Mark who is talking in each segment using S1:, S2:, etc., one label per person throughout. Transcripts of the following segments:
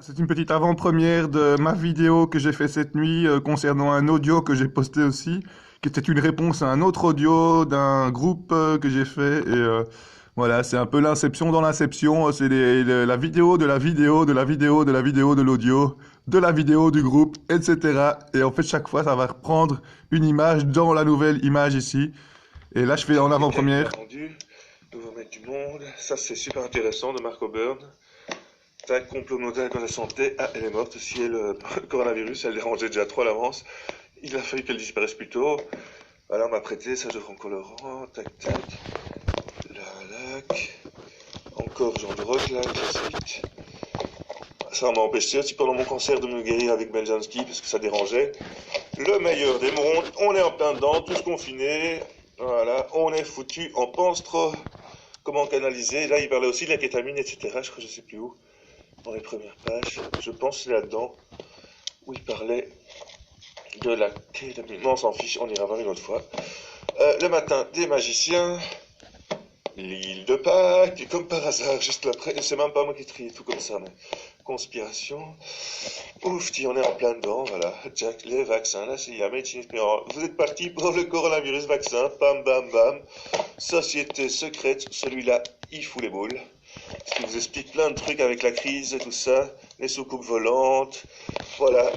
S1: C'est une petite avant-première de ma vidéo que j'ai fait cette nuit concernant un audio que j'ai posté aussi, qui était une réponse à un autre audio d'un groupe que j'ai fait. Voilà, c'est un peu l'inception dans l'inception. C'est la vidéo de la vidéo de la vidéo de la vidéo de l'audio, de la vidéo du groupe, etc. Et en fait, chaque fois, ça va reprendre une image dans la nouvelle image ici. Et là, je fais en
S2: Ok, bien
S1: avant-première.
S2: entendu. Nouveau mec du monde. Ça, c'est super intéressant de Marco Byrne. Tac, complot mondial quand elle santé. Ah, elle est morte aussi, le coronavirus. Elle dérangeait déjà trop à l'avance. Il a fallu qu'elle disparaisse plus tôt. Voilà, on m'a prêté ça de Franco Laurent. Tac, tac. Là, lac. Encore Jean de Rock, là, classique. Ça m'a empêché aussi pendant mon cancer de me guérir avec Beljanski parce que ça dérangeait. Le meilleur des mondes. On est en plein dedans, tous confinés. Voilà, on est foutu. On pense trop. Comment canaliser. Là, il parlait aussi de la kétamine, etc. Je crois, je sais plus où. Dans les premières pages. Je pense que c'est là-dedans où il parlait de la kétamine. Non, on s'en fiche, on ira voir une autre fois. Le matin des magiciens. L'île de Pâques, comme par hasard, juste après. C'est même pas moi qui trie tout comme ça, mais conspiration. Ouf, on est en plein dedans, voilà. Jack, les vaccins, la CIA, médecine expérimentale. Vous êtes parti pour le coronavirus vaccin, bam bam bam. Société secrète, celui-là, il fout les boules. Parce qu'il vous explique plein de trucs avec la crise et tout ça, les soucoupes volantes. Voilà,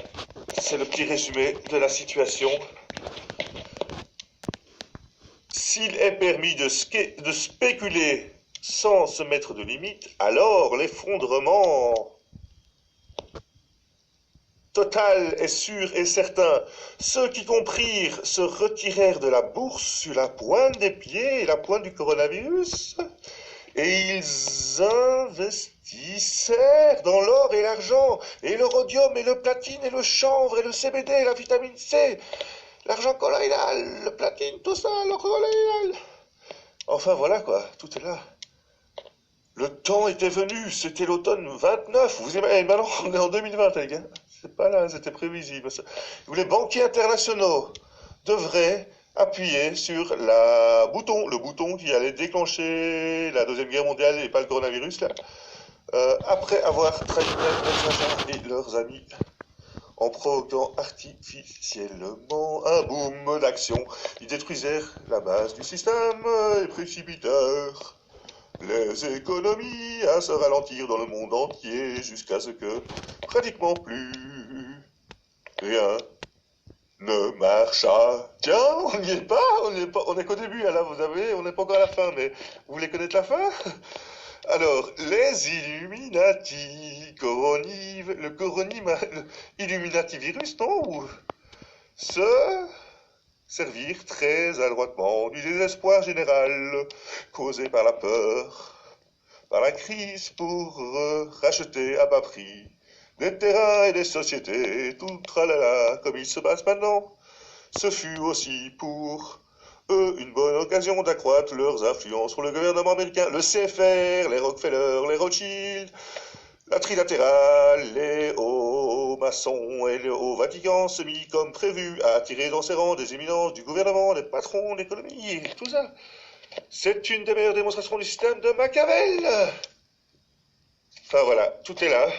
S2: c'est le petit résumé de la situation. S'il est permis de spéculer sans se mettre de limite, alors l'effondrement total est sûr et certain. Ceux qui comprirent se retirèrent de la bourse sur la pointe des pieds et la pointe du coronavirus, et ils investissèrent dans l'or et l'argent, et le rhodium et le platine et le chanvre et le CBD et la vitamine C, l'argent colloïdal, le platine, tout ça, l'or colloïdal. Enfin voilà quoi, tout est là. Le temps était venu, c'était l'automne 29. Vous imaginez, maintenant on est en 2020 les gars. C'est pas là, c'était prévisible. Les banquiers internationaux devraient appuyer sur le bouton qui allait déclencher la Deuxième Guerre mondiale et pas le coronavirus là, après avoir trahi leurs agents et leurs amis en provoquant artificiellement un boom d'action. Ils détruisèrent la base du système et précipitèrent les économies à se ralentir dans le monde entier jusqu'à ce que pratiquement plus rien ne marcha. Tiens, on n'y est pas, on est qu'au début, là, on n'est pas encore à la fin, mais vous voulez connaître la fin? Alors, les Illuminati, le Illuminati virus, non? Se servir très adroitement du désespoir général causé par la peur, par la crise pour racheter à bas prix des terrains et des sociétés, tout tralala, comme il se passe maintenant. Ce fut aussi pour eux une bonne occasion d'accroître leurs influences sur le gouvernement américain, le CFR, les Rockefeller, les Rothschild, la trilatérale, les hauts maçons et le haut Vatican se mit comme prévu à attirer dans ses rangs des éminences du gouvernement, des patrons, de l'économie et tout ça. C'est une des meilleures démonstrations du système de Machiavel. Enfin voilà, tout est là.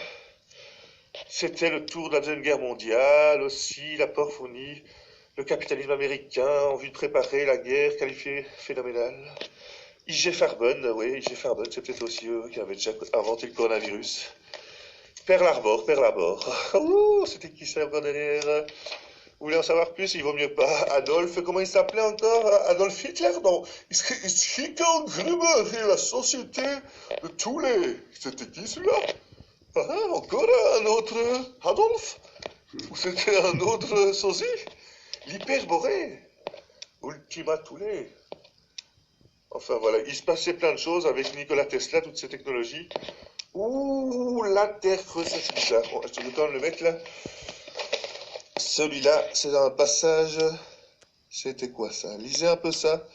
S2: C'était le tour de la Deuxième Guerre mondiale, aussi l'apport fourni, le capitalisme américain en vue de préparer la guerre, qualifié phénoménal. I.G. Farben, oui, I.G. Farben, c'est peut-être aussi eux qui avaient déjà inventé le coronavirus. Pearl Harbor. Ouh, c'était qui ça encore derrière? Vous voulez en savoir plus? Il vaut mieux pas. Adolphe, comment il s'appelait encore? Adolf Hitler? Non. Hitler Gruber et la société de tous les... C'était qui celui-là? Ah, encore un autre Adolphe? Ou c'était un autre sosie? L'hyperborée? Ultima Thule? Enfin voilà, il se passait plein de choses avec Nikola Tesla, toutes ces technologies. Ouh, la Terre creuse, ça c'est bizarre. Bon, je te quand même le mec là. Celui-là, c'est un passage. C'était quoi ça? Lisez un peu ça.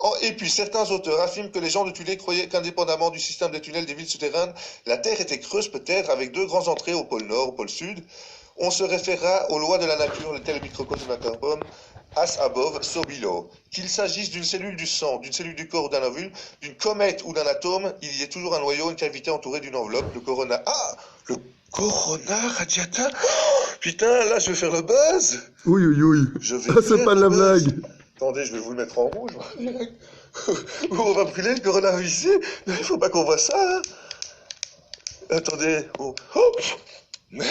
S2: Oh, et puis certains auteurs affirment que les gens de Thulé croyaient qu'indépendamment du système des tunnels des villes souterraines, la Terre était creuse peut-être avec deux grandes entrées au pôle Nord, au pôle Sud. On se référera aux lois de la nature, le tel microcosme macabrum, as above, so below. Qu'il s'agisse d'une cellule du sang, d'une cellule du corps ou d'un ovule, d'une comète ou d'un atome, il y a toujours un noyau, une cavité entourée d'une enveloppe, le corona. Ah, Corona Radiata. Oh, putain, là, je vais faire le buzz.
S1: Oui, oui, oui.
S2: Je vais
S1: Ah, c'est
S2: faire
S1: pas de
S2: le
S1: la
S2: buzz.
S1: blague.
S2: Attendez, je vais vous le mettre en rouge. On va brûler le coronavirus ici. Il faut pas qu'on voit ça. Hein. Attendez. Oh. Oh. Merde.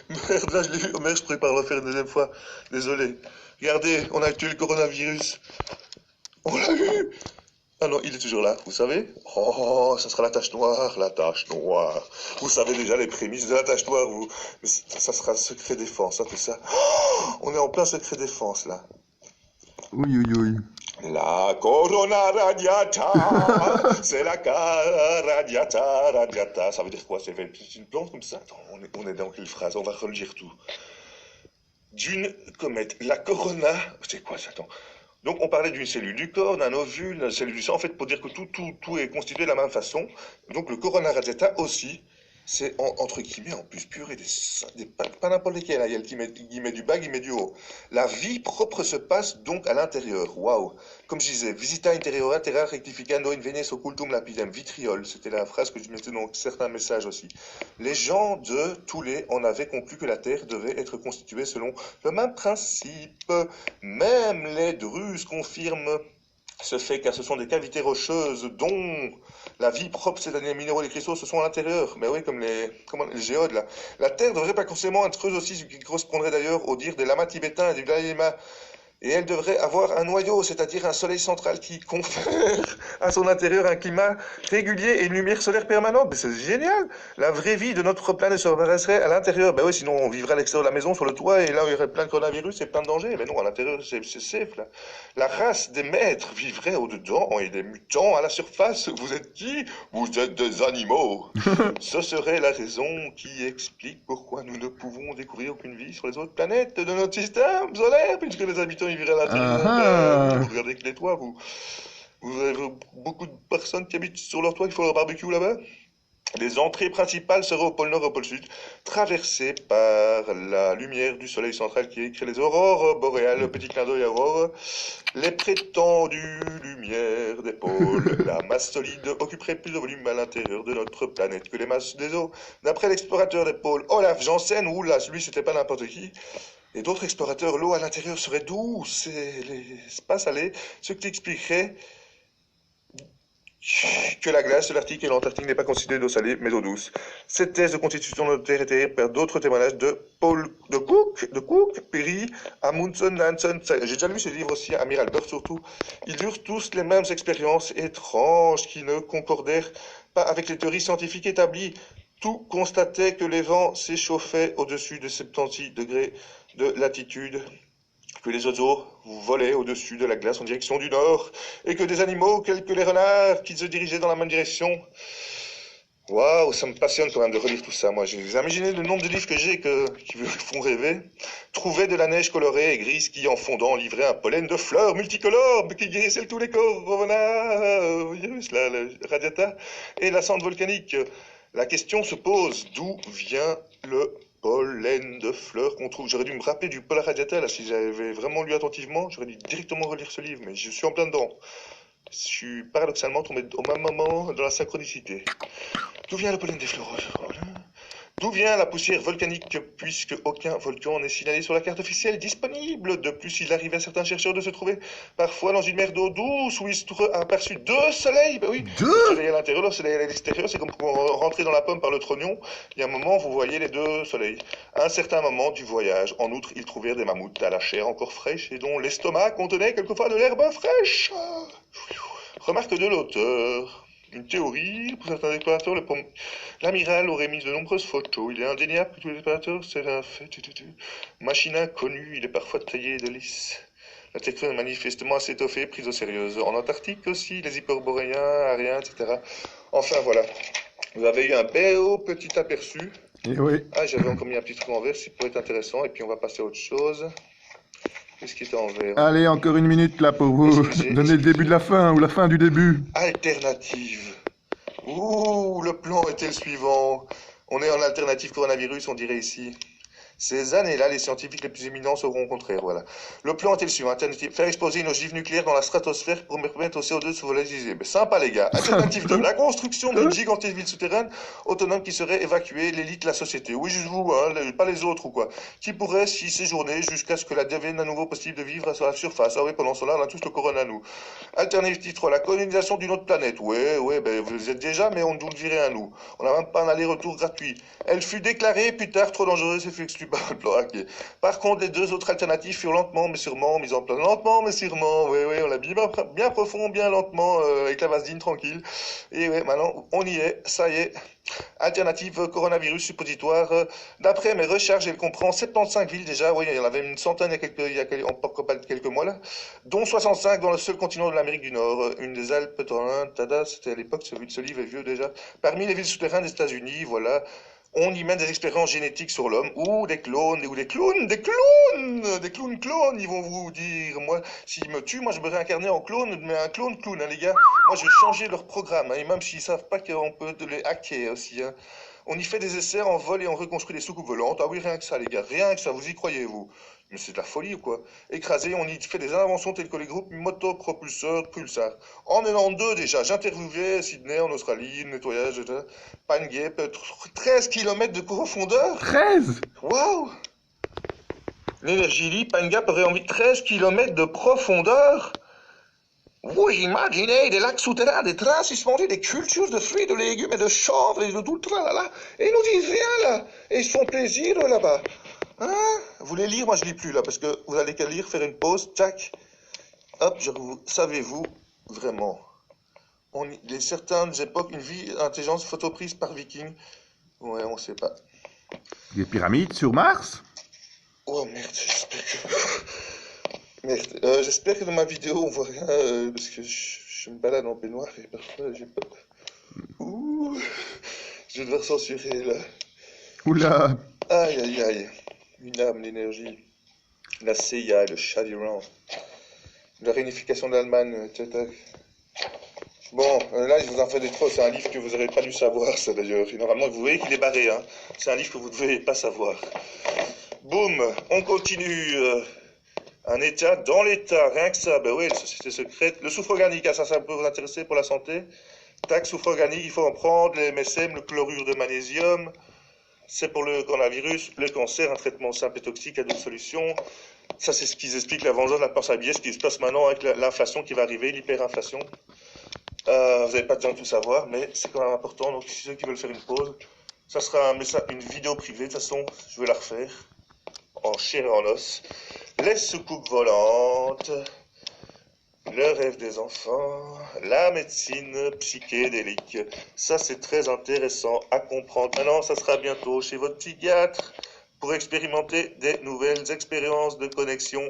S2: Merde, là, je l'ai vu. Oh, merde, je prépare à le faire une deuxième fois. Désolé. Regardez, on a tué le coronavirus. On l'a eu. Ah non, il est toujours là, vous savez? Oh, ça sera la tache noire, la tache noire. Vous savez déjà les prémices de la tache noire, vous. Mais ça sera secret défense, hein, tout ça. Oh, on est en plein secret défense, là.
S1: Oui, oui, oui.
S2: La corona radiata, c'est la cara radiata, radiata. Ça veut dire quoi? C'est une plante comme ça? Attends, on est dans quelle phrase? On va relire tout. D'une comète. La corona, c'est quoi ça? Attends. Donc on parlait d'une cellule du corps, d'un ovule, d'une cellule du sang, en fait pour dire que tout est constitué de la même façon. Donc le corona radiata aussi, c'est entre guillemets en plus pur et pas n'importe lesquels, hein. Il y a le guillemet du bas, guillemet du haut. La vie propre se passe donc à l'intérieur. Waouh. Comme je disais, visita interiora terra rectificando in venes occultum lapidem, vitriol. C'était la phrase que je mettais dans certains messages aussi. Les gens de Thoulet en avaient conclu que la Terre devait être constituée selon le même principe. Même les Druzes confirment ce fait car ce sont des cavités rocheuses dont la vie propre, c'est-à-dire les minéraux et les cristaux, se sont à l'intérieur. Mais oui, comme les géodes là. La Terre ne devrait pas forcément être creuse aussi, ce qui correspondrait d'ailleurs au dire des lamas tibétains et du Dalai Lama. Et elle devrait avoir un noyau, c'est-à-dire un soleil central qui confère à son intérieur un climat régulier et une lumière solaire permanente. Mais c'est génial. La vraie vie de notre planète se passerait à l'intérieur. Ben oui, sinon on vivrait à l'extérieur de la maison, sur le toit, et là il y aurait plein de coronavirus et plein de dangers. Mais non, à l'intérieur c'est safe là. La race des maîtres vivrait au-dedans et des mutants à la surface. Vous êtes qui? Vous êtes des animaux. Ce serait la raison qui explique pourquoi nous ne pouvons découvrir aucune vie sur les autres planètes de notre système solaire, puisque les habitants y vivraient à l'intérieur.
S1: Ah,
S2: Vous regardez que les toits, vous avez beaucoup de personnes qui habitent sur leur toit qui font leur barbecue là-bas. Les entrées principales seraient au pôle Nord et au pôle Sud, traversées par la lumière du soleil central qui crée les aurores boréales, petit clin d'œil aurore, les prétendues lumières des pôles. La masse solide occuperait plus de volume à l'intérieur de notre planète que les masses des eaux. D'après l'explorateur des pôles Olaf Janssen, oula, lui c'était pas n'importe qui, et d'autres explorateurs, l'eau à l'intérieur serait douce et l'espace salé, ce qui expliquerait que la glace de l'Arctique et l'Antarctique n'est pas constituée d'eau salée, mais d'eau douce. Cette thèse de constitution de notre Terre est terrible par d'autres témoignages de Cook, Perry, Amundsen, Nansen. J'ai déjà lu ces livres aussi, Amir Albert surtout. Ils eurent tous les mêmes expériences étranges qui ne concordèrent pas avec les théories scientifiques établies. Tout constatait que les vents s'échauffaient au-dessus de 70 degrés de latitude, que les oiseaux volaient au-dessus de la glace en direction du nord, et que des animaux, tels que les renards, qui se dirigeaient dans la même direction. Waouh, ça me passionne quand même de relire tout ça. Moi, j'ai imaginé le nombre de livres que j'ai qui me font rêver. Trouver de la neige colorée et grise qui, en fondant, livrait un pollen de fleurs multicolores qui guérissait tous les coronavirus, la radiata et la cendre volcanique. La question se pose, d'où vient le pollen de fleurs qu'on trouve? J'aurais dû me rappeler du pollen radiata, là, si j'avais vraiment lu attentivement, j'aurais dû directement relire ce livre, mais je suis en plein dedans. Je suis paradoxalement tombé au même moment dans la synchronicité. D'où vient le pollen des fleurs? D'où vient la poussière volcanique, puisque aucun volcan n'est signalé sur la carte officielle disponible? De plus, il arrive à certains chercheurs de se trouver parfois dans une mer d'eau douce où ils se trouvent aperçus deux soleils. Ben oui, le soleil à l'intérieur, le soleil à l'extérieur, c'est comme pour rentrer dans la pomme par le trognon. Il y a un moment, vous voyez les deux soleils. À un certain moment du voyage, en outre, ils trouvèrent des mammouths à la chair encore fraîche et dont l'estomac contenait quelquefois de l'herbe fraîche. Remarque de l'auteur. Une théorie, pour certains explorateurs, l'amiral aurait mis de nombreuses photos. Il est indéniable que tous les explorateurs, c'est un fait. Machine inconnue, il est parfois taillé de lisse. La texture est manifestement assez étoffée, prise au sérieux. En Antarctique aussi, les hyperboréens, ariens, etc. Enfin voilà, vous avez eu un beau petit aperçu.
S1: et oui.
S2: Ah, j'avais encore mis un petit truc en vert, ça pourrait être intéressant. Et puis on va passer à autre chose. Qu'est-ce qui était en vert?
S1: Allez, encore une minute là pour vous donner le début de la fin ou la fin du début.
S2: Alternative. Ouh, le plan était le suivant. On est en alternative coronavirus, on dirait ici. Ces années-là, les scientifiques les plus éminents seront au contraire, voilà. Le plan était le suivant, alternative, faire exploser une ogive nucléaire dans la stratosphère pour permettre au CO2 de se volatiliser. Mais sympa les gars. Alternative 2, la construction d'une gigantesque ville souterraine autonome qui serait évacuée l'élite de la société. Oui, juste vous, hein, pas les autres ou quoi. Qui pourrait s'y séjourner jusqu'à ce que la devienne à nouveau possible de vivre sur la surface. Ah oui, pendant ce temps-là, on a tous le corona nous. Alternative 3, la colonisation d'une autre planète. Ouais, ben vous êtes déjà, mais on nous le dirait à nous. On n'a même pas un aller-retour gratuit. Elle fut déclarée plus tard trop dangereuse et fut exclue par le plan hacké. Par contre, les deux autres alternatives furent lentement mais sûrement mises en place. Lentement mais sûrement, oui, on l'a bien profond, bien lentement, avec la vaseline tranquille. Et ouais, maintenant, on y est, ça y est. Alternative coronavirus suppositoire. D'après mes recherches, elle comprend 75 villes déjà. Oui, il y en avait une centaine encore pas quelques mois là, dont 65 dans le seul continent de l'Amérique du Nord. Une des Alpes, tada, c'était à l'époque, ce livre est vieux déjà. Parmi les villes souterraines des États-Unis, voilà. On y mène des expériences génétiques sur l'homme, ou des clones, ou des clowns, des clones, ils vont vous dire. Moi, s'ils me tuent, moi je me réincarner en clone, mais un clone, hein, les gars. Moi je vais changer leur programme, hein, et même s'ils savent pas qu'on peut les hacker aussi, hein. On y fait des essais en vol et on reconstruit des soucoupes volantes. Ah oui, rien que ça, les gars, rien que ça, vous y croyez, vous? Mais c'est de la folie ou quoi? Écrasé, on y fait des inventions telles que les groupes motopropulseurs, pulsar. En 92 déjà, j'interviewais Sydney en Australie, nettoyage, Pine Gap, 13 km de profondeur.
S1: 13!
S2: Waouh! L'énergie libre, Pine Gap aurait envie de 13 km de profondeur. Vous imaginez des lacs souterrains, des trains suspendus, des cultures de fruits, de légumes et de chanvre et de tout le tralala. Et ils nous disent rien là. Et ils se font plaisir là-bas. Hein? Vous voulez lire? Moi je lis plus là parce que vous allez qu'à lire, faire une pause, tac. Hop, savez-vous vraiment? Certaines époques, une vie, intelligence photoprise par viking. Ouais, on sait pas.
S1: Des pyramides sur Mars?
S2: Oh merde, j'espère que dans ma vidéo on voit rien parce que je me balade en peignoir et parfois j'ai peur. Ouh, je vais devoir censurer là.
S1: Oula!
S2: Aïe. Une âme, l'énergie. La CIA, le chat d'Iran. La réunification de l'Allemagne, etc. Bon, là, je vous en fais des trop. C'est un livre que vous n'aurez pas dû savoir, ça d'ailleurs. Et normalement, vous voyez qu'il est barré, hein. C'est un livre que vous ne devez pas savoir. Boum, on continue. Un État dans l'État, rien que ça. Ben oui, la société secrète. Le soufre organique, ça peut vous intéresser pour la santé. Tac, soufre organique, il faut en prendre. Les MSM, le chlorure de magnésium. C'est pour le coronavirus, le cancer, un traitement simple et toxique à 2 solutions. Ça, c'est ce qu'ils expliquent, la vengeance de la peur sablier, ce qui se passe maintenant avec l'inflation qui va arriver, l'hyperinflation. Vous n'avez pas besoin de tout savoir, mais c'est quand même important. Donc, ceux qui veulent faire une pause, ça sera une vidéo privée. De toute façon, je vais la refaire en chair et en os. Les soucoupes volantes, le rêve des enfants, la médecine psychédélique. Ça, c'est très intéressant à comprendre. Maintenant, ça sera bientôt chez votre psychiatre pour expérimenter des nouvelles expériences de connexion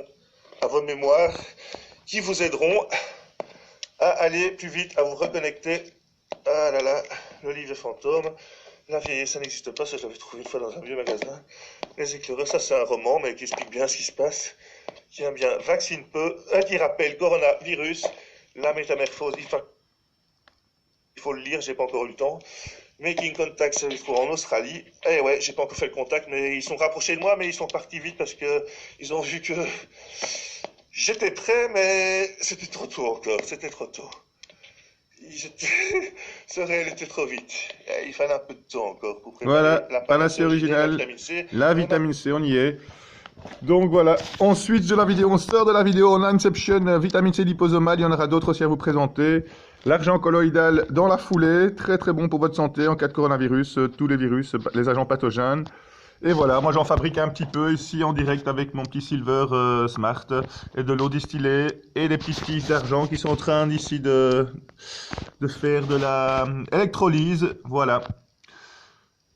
S2: à vos mémoires qui vous aideront à aller plus vite, à vous reconnecter. Ah là là, le livre de fantôme. La vieillesse, ça n'existe pas, ça je l'avais trouvé une fois dans un vieux magasin. Les éclaireurs, ça c'est un roman, mais qui explique bien ce qui se passe. Tiens bien, vaccine peu, qui rappelle coronavirus, la métamorphose, il faut le lire, j'ai pas encore eu le temps. Making Contact Service pour en Australie. Eh ouais, j'ai pas encore fait le contact, mais ils sont rapprochés de moi, mais ils sont partis vite parce que ils ont vu que j'étais prêt, mais c'était trop tôt encore, c'était trop tôt. Ce réel était trop vite. Il fallait un peu de temps encore pour préparer
S1: Voilà,
S2: la
S1: panacée originale, la vitamine C, on y est. Donc voilà, on switch de la vidéo, on sort de la vidéo, on a Inception, vitamine C liposomale, il y en aura d'autres aussi à vous présenter. L'argent colloïdal dans la foulée, très très bon pour votre santé en cas de coronavirus, tous les virus, les agents pathogènes. Et voilà, moi j'en fabrique un petit peu ici en direct avec mon petit Silver Smart et de l'eau distillée et des petites tiges d'argent qui sont en train ici de faire de la électrolyse, voilà.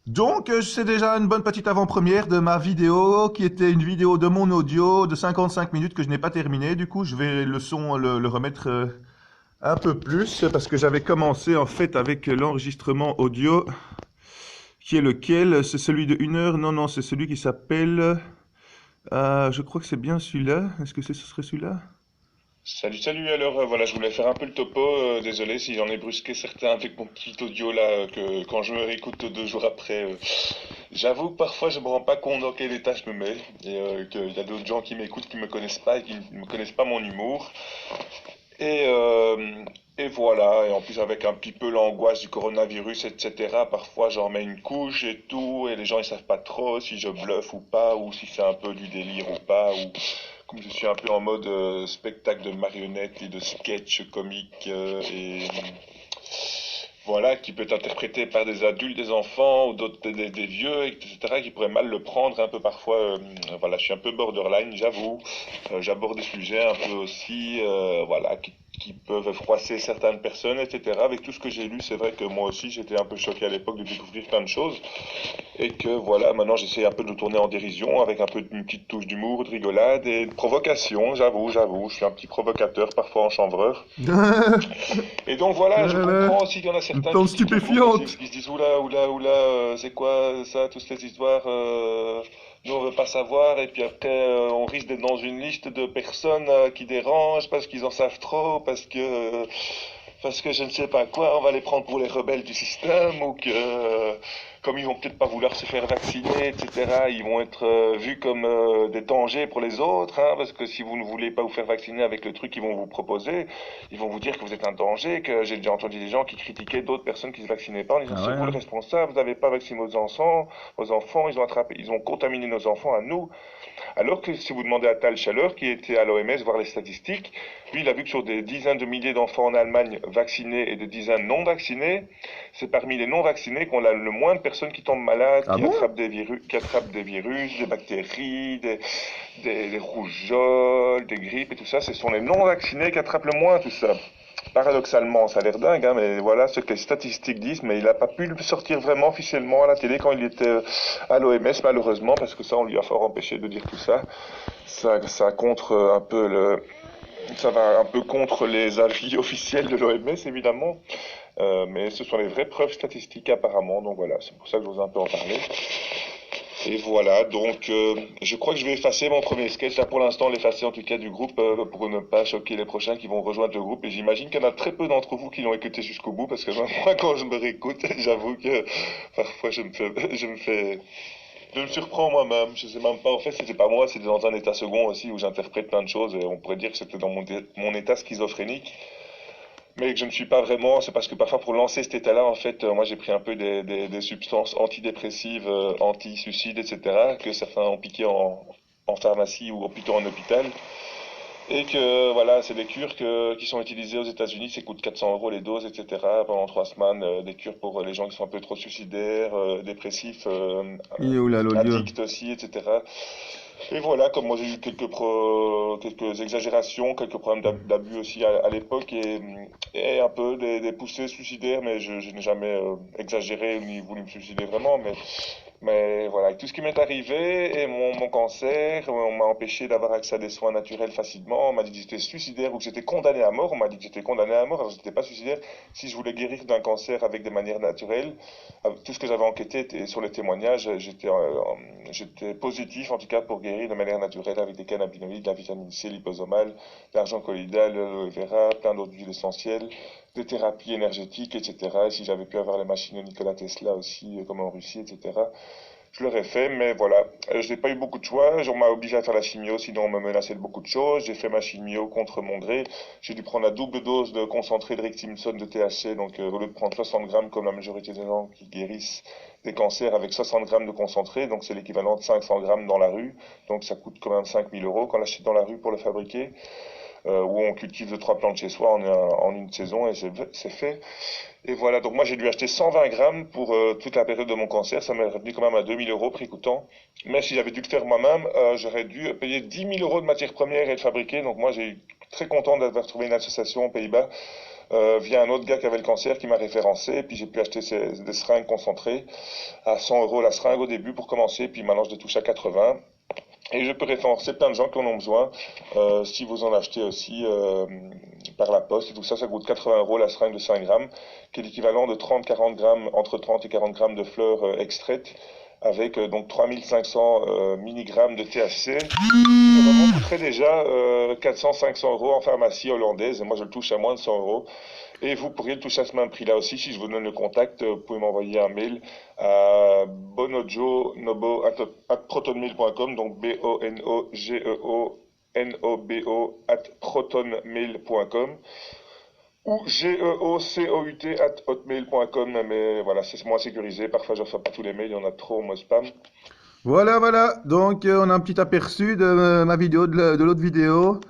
S1: Donc c'est déjà une bonne petite avant-première de ma vidéo qui était une vidéo de mon audio de 55 minutes que je n'ai pas terminé. Du coup je vais le son le remettre un peu plus parce que j'avais commencé en fait avec l'enregistrement audio. Qui est lequel? C'est celui de 1 heure? Non, c'est celui qui s'appelle... je crois que c'est bien celui-là. Est-ce que ce serait celui-là?
S2: Salut, salut. Alors voilà, je voulais faire un peu le topo. Désolé si j'en ai brusqué certains avec mon petit audio là, que quand je me réécoute 2 jours après, j'avoue que parfois je me rends pas compte dans quel état je me mets et qu'il y a d'autres gens qui m'écoutent qui me connaissent pas et qui ne connaissent pas mon humour. Et, euh, et voilà. Et en plus avec un petit peu l'angoisse du coronavirus, etc. Parfois j'en mets une couche et tout, et les gens ils savent pas trop si je bluffe ou pas, ou si c'est un peu du délire ou pas, ou comme je suis un peu en mode spectacle de marionnettes et de sketch comique et voilà, qui peut être interprété par des adultes, des enfants ou d'autres des vieux, etc., qui pourraient mal le prendre un peu parfois. Voilà, je suis un peu borderline, j'avoue. J'aborde des sujets un peu aussi, voilà, qui peuvent froisser certaines personnes, etc. Avec tout ce que j'ai lu, c'est vrai que moi aussi j'étais un peu choqué à l'époque de découvrir plein de choses. Et que voilà, maintenant j'essaie un peu de le tourner en dérision avec un peu une petite touche d'humour, de rigolade et de provocation, j'avoue, je suis un petit provocateur, parfois enchanvreur. Et donc voilà, je
S1: Voilà.
S2: comprends aussi qu'il y en a
S1: Une
S2: certains qui
S1: plante
S2: quittent le groupe aussi, parce
S1: stupéfiante.
S2: qu'ils se disent oula, oula, oula, c'est quoi ça, toutes ces histoires, nous on veut pas savoir, et puis après on risque d'être dans une liste de personnes qui dérangent parce qu'ils en savent trop, parce que je ne sais pas quoi, on va les prendre pour les rebelles du système, ou que comme ils vont peut-être pas vouloir se faire vacciner, etc., ils vont être vus comme des dangers pour les autres, hein, parce que si vous ne voulez pas vous faire vacciner avec le truc qu'ils vont vous proposer, ils vont vous dire que vous êtes un danger, que j'ai déjà entendu des gens qui critiquaient d'autres personnes qui se vaccinaient pas en disant
S1: Ah
S2: c'est
S1: ouais,
S2: vous le
S1: hein.
S2: responsable, vous n'avez pas vacciné vos enfants, ils ont contaminé nos enfants à nous. Alors que si vous demandez à Tal Chaleur, qui était à l'OMS, voir les statistiques, lui, il a vu que sur des dizaines de milliers d'enfants en Allemagne vaccinés et de dizaines non vaccinés, c'est parmi les non vaccinés qu'on a le moins de personnes qui tombent malades,
S1: Ah bon?
S2: qui attrapent des virus, des bactéries, des rougeoles, des grippes et tout ça. Ce sont les non vaccinés qui attrapent le moins tout ça. Paradoxalement, ça a l'air dingue, hein, mais voilà ce que les statistiques disent, mais il n'a pas pu le sortir vraiment officiellement à la télé quand il était à l'OMS, malheureusement, parce que ça, on lui a fort empêché de dire tout ça. Ça contre un peu ça va un peu contre les avis officiels de l'OMS, évidemment, mais ce sont les vraies preuves statistiques apparemment, donc voilà, c'est pour ça que je vous ai un peu en parler. Et voilà, donc je crois que je vais effacer mon premier sketch, là pour l'instant l'effacer en tout cas du groupe pour ne pas choquer les prochains qui vont rejoindre le groupe. Et j'imagine qu'il y en a très peu d'entre vous qui l'ont écouté jusqu'au bout parce que moi quand je me réécoute, j'avoue que parfois je me surprends moi-même. Je sais même pas, en fait c'était pas moi, c'était dans un état second aussi où j'interprète plein de choses et on pourrait dire que c'était dans mon état schizophrénique. Mais que je ne suis pas vraiment, c'est parce que parfois pour lancer cet état-là, en fait, moi j'ai pris un peu des substances antidépressives, anti-suicide, etc., que certains ont piqué en pharmacie ou plutôt en hôpital. Et que voilà, c'est des cures qui sont utilisées aux États-Unis, ça coûte 400 euros les doses, etc. pendant 3 semaines, des cures pour les gens qui sont un peu trop suicidaires, dépressifs,
S1: Et oh là là, Dieu.
S2: addicts aussi, etc. Et voilà, comme moi j'ai eu quelques exagérations, quelques problèmes d'abus aussi à l'époque et un peu des poussées suicidaires, mais je n'ai jamais exagéré ni voulu me suicider vraiment, mais voilà, avec tout ce qui m'est arrivé et mon cancer, on m'a empêché d'avoir accès à des soins naturels facilement. On m'a dit que j'étais suicidaire ou que j'étais condamné à mort. On m'a dit que j'étais condamné à mort, alors je n'étais pas suicidaire. Si je voulais guérir d'un cancer avec des manières naturelles, tout ce que j'avais enquêté était sur les témoignages, j'étais positif en tout cas pour guérir de manière naturelle avec des cannabinoïdes, de la vitamine C liposomale, de l'argent colloïdal, de l'aloe vera, plein d'autres huiles essentielles, des thérapies énergétiques, etc. Et si j'avais pu avoir les machines de Nikola Tesla aussi, comme en Russie, etc. Je l'aurais fait, mais voilà, je n'ai pas eu beaucoup de choix. On m'a obligé à faire la chimio, sinon on me menaçait de beaucoup de choses. J'ai fait ma chimio contre mon gré. J'ai dû prendre la double dose de concentré de Rictimson de THC, donc au lieu de prendre 60 grammes comme la majorité des gens qui guérissent des cancers avec 60 grammes de concentré, donc c'est l'équivalent de 500 grammes dans la rue. Donc ça coûte quand même 5000 euros quand on l'achète dans la rue pour le fabriquer, où on cultive 2 3 plantes chez soi en une saison et c'est fait. Et voilà, donc moi j'ai dû acheter 120 grammes pour toute la période de mon cancer. Ça m'est revenu quand même à 2000 euros prix coûtant. Mais si j'avais dû le faire moi-même, j'aurais dû payer 10 000 euros de matières premières et le fabriquer. Donc moi j'ai très content d'avoir trouvé une association aux Pays-Bas via un autre gars qui avait le cancer qui m'a référencé. Et puis j'ai pu acheter des seringues concentrées à 100 euros la seringue au début pour commencer. Puis maintenant je les touche à 80. Et je peux référencer plein de gens qui en ont besoin. Si vous en achetez aussi par la poste et tout ça, ça coûte 80 euros la seringue de 5 grammes, qui est l'équivalent de 30-40 grammes, entre 30 et 40 grammes de fleurs extraites avec donc 3500 mg de THC, qui normalement coûterait déjà 400-500 euros en pharmacie hollandaise, et moi je le touche à moins de 100 euros. Et vous pourriez le toucher à ce même prix-là aussi. Si je vous donne le contact, vous pouvez m'envoyer un mail à bonojonobo@protonmail.com, donc BONOGEONOBO@protonmail.com ou geocout@hotmail.com, mais voilà, c'est moins sécurisé. Parfois, je ne reçois pas tous les mails, il y en a trop, moi spam.
S1: Voilà, voilà. Donc, on a un petit aperçu de ma vidéo, de l'autre vidéo.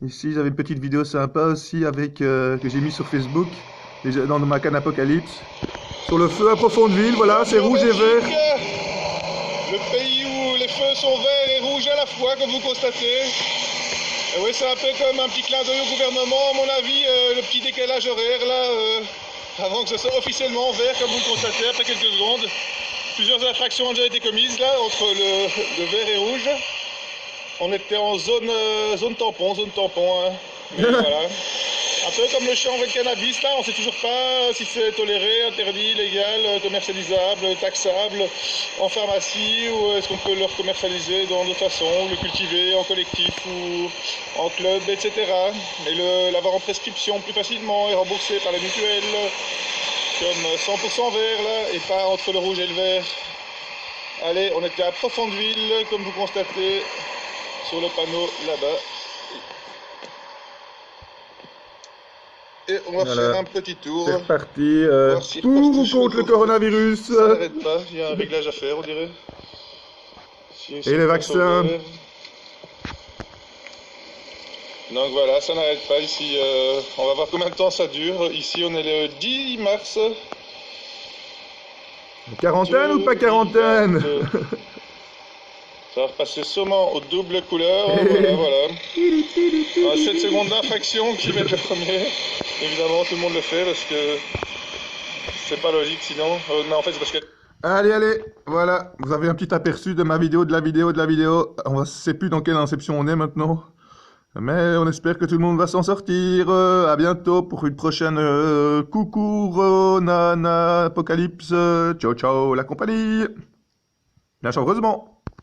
S1: Ici, j'avais une petite vidéo sympa aussi avec que j'ai mis sur Facebook, dans ma canne Apocalypse. Sur le feu à Profondeville, voilà, c'est rouge et vert.
S2: Le pays où les feux sont verts et rouges à la fois, comme vous constatez. Et oui, c'est un peu comme un petit clin d'œil au gouvernement, à mon avis, le petit décalage horaire là, avant que ce soit officiellement vert, comme vous le constatez, après quelques secondes. Plusieurs infractions ont déjà été commises là, entre le vert et rouge. On était en zone tampon, hein. Mais voilà. Un peu comme le chanvre et le cannabis, là, on ne sait toujours pas si c'est toléré, interdit, légal, commercialisable, taxable en pharmacie, ou est-ce qu'on peut le commercialiser dans d'autres façons, le cultiver en collectif ou en club, etc. Et l'avoir en prescription plus facilement et remboursé par les mutuelles, comme 100% vert, là, et pas entre le rouge et le vert. Allez, on était à Profondeville, comme vous constatez, sur le panneau là-bas. Et on va faire un petit tour.
S1: C'est reparti.
S2: Si
S1: Pour ou contre le coronavirus.
S2: Ça n'arrête pas, il y a un réglage à faire, on dirait.
S1: Et les vaccins.
S2: Donc voilà, ça n'arrête pas ici. On va voir combien de temps ça dure. Ici, on est le 10 mars.
S1: Quarantaine ou pas quarantaine?
S2: Ça va repasser sûrement aux doubles couleurs. Voilà. 7 secondes d'infraction qui met le premier. Évidemment, tout le monde le fait parce que c'est pas logique sinon. Mais en fait, c'est parce que...
S1: Allez, allez, voilà. Vous avez un petit aperçu de ma vidéo, de la vidéo. On ne sait plus dans quelle inception on est maintenant. Mais on espère que tout le monde va s'en sortir. À bientôt pour une prochaine coucou, Ronana, Apocalypse. Ciao, ciao, la compagnie. Bien chanceusement.